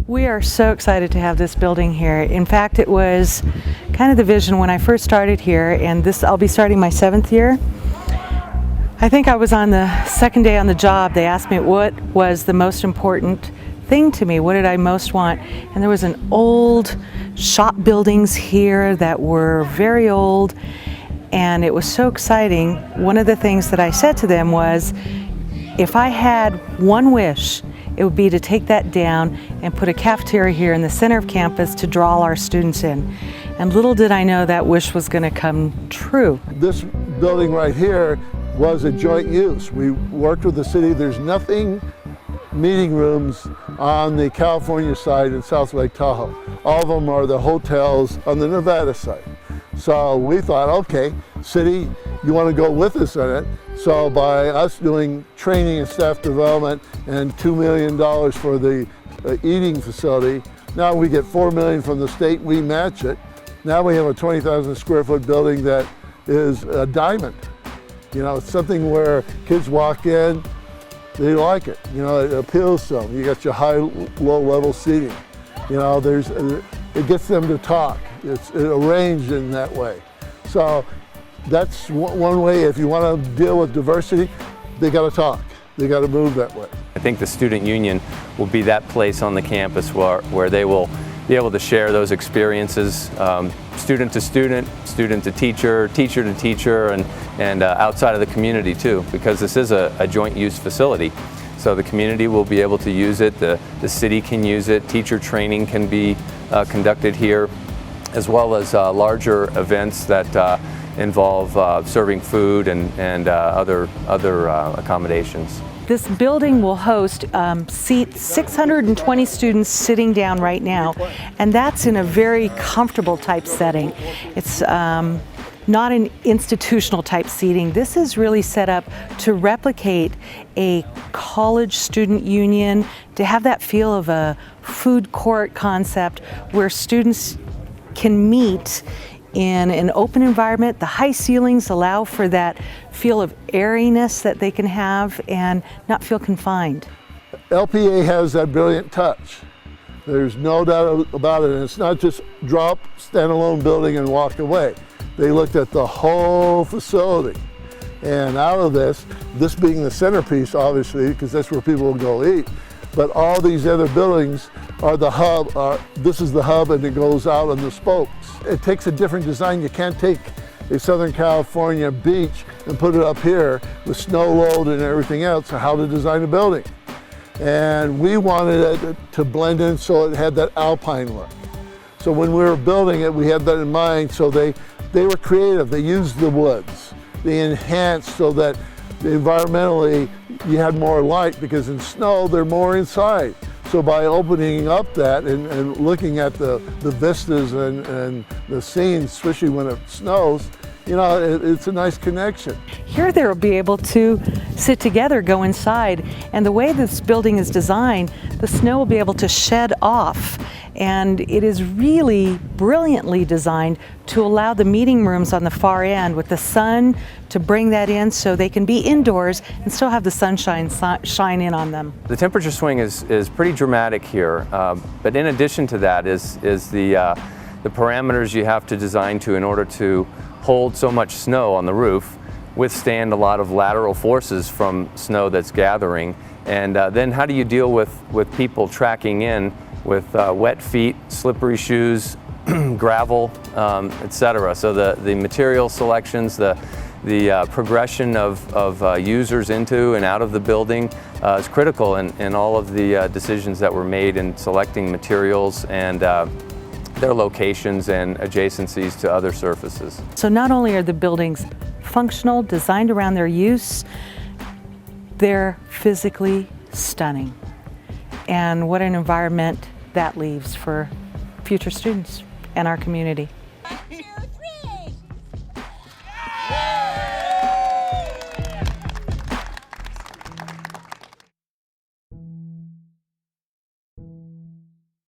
We are so excited to have this building here. In fact, it was kind of the vision when I first started here, and I'll be starting my 7th year. I think I was on the 2nd day on the job. They asked me what was the most important thing to me, what did I most want, and there was an old shop buildings here that were very old, and it was so exciting. One of the things that I said to them was, if I had one wish, it would be to take that down and put a cafeteria here in the center of campus to draw all our students in. And little did I know that wish was going to come true. This building right here was a joint use. We worked with the city. There's nothing meeting rooms on the California side in South Lake Tahoe. All of them are the hotels on the Nevada side. So we thought, okay, city, you want to go with us in it. So by us doing training and staff development and $2 million for the eating facility, now we get $4 million from the state, we match it. Now we have a 20,000 square foot building that is a diamond. You know, it's something where kids walk in, they like it. You know, it appeals to them. You got your high, low level seating. You know, it gets them to talk. It's arranged in that way. So that's one way. If you want to deal with diversity, they got to talk. They got to move that way. I think the student union will be that place on the campus where they will be able to share those experiences, student to student, student to teacher, teacher to teacher, and outside of the community too, because this is a joint use facility. So the community will be able to use it, the city can use it, teacher training can be conducted here, as well as larger events that involve serving food and other accommodations. This building will host seat 620 students sitting down right now, and that's in a very comfortable type setting. It's not an institutional type seating. This is really set up to replicate a college student union, to have that feel of a food court concept where students can meet in an open environment. The high ceilings allow for that feel of airiness that they can have and not feel confined. LPA has that brilliant touch. There's no doubt about it, and it's not just drop, standalone building and walk away. They looked at the whole facility, and out of this being the centerpiece, obviously, because that's where people will go eat, but all these other buildings are the hub. This is the hub, and it goes out on the spokes. It takes a different design. You can't take a Southern California beach and put it up here with snow load and everything else, how to design a building. And we wanted it to blend in so it had that alpine look. So when we were building it, we had that in mind, so they were creative. They used the woods. They enhanced so that environmentally you had more light, because in snow they're more inside. So by opening up that and looking at the vistas and the scenes, especially when it snows, you know, it's a nice connection. Here they'll be able to sit together, go inside, and the way this building is designed, the snow will be able to shed off. And it is really brilliantly designed to allow the meeting rooms on the far end with the sun to bring that in so they can be indoors and still have the sunshine shine in on them. The temperature swing is pretty dramatic here, but in addition to that is the parameters you have to design to in order to hold so much snow on the roof, withstand a lot of lateral forces from snow that's gathering, and then how do you deal with people tracking in with wet feet, slippery shoes, gravel, etc. So the material selections, the progression of users into and out of the building is critical in all of the decisions that were made in selecting materials and their locations and adjacencies to other surfaces. So not only are the buildings functional, designed around their use, they're physically stunning. And what an environment that leaves for future students and our community.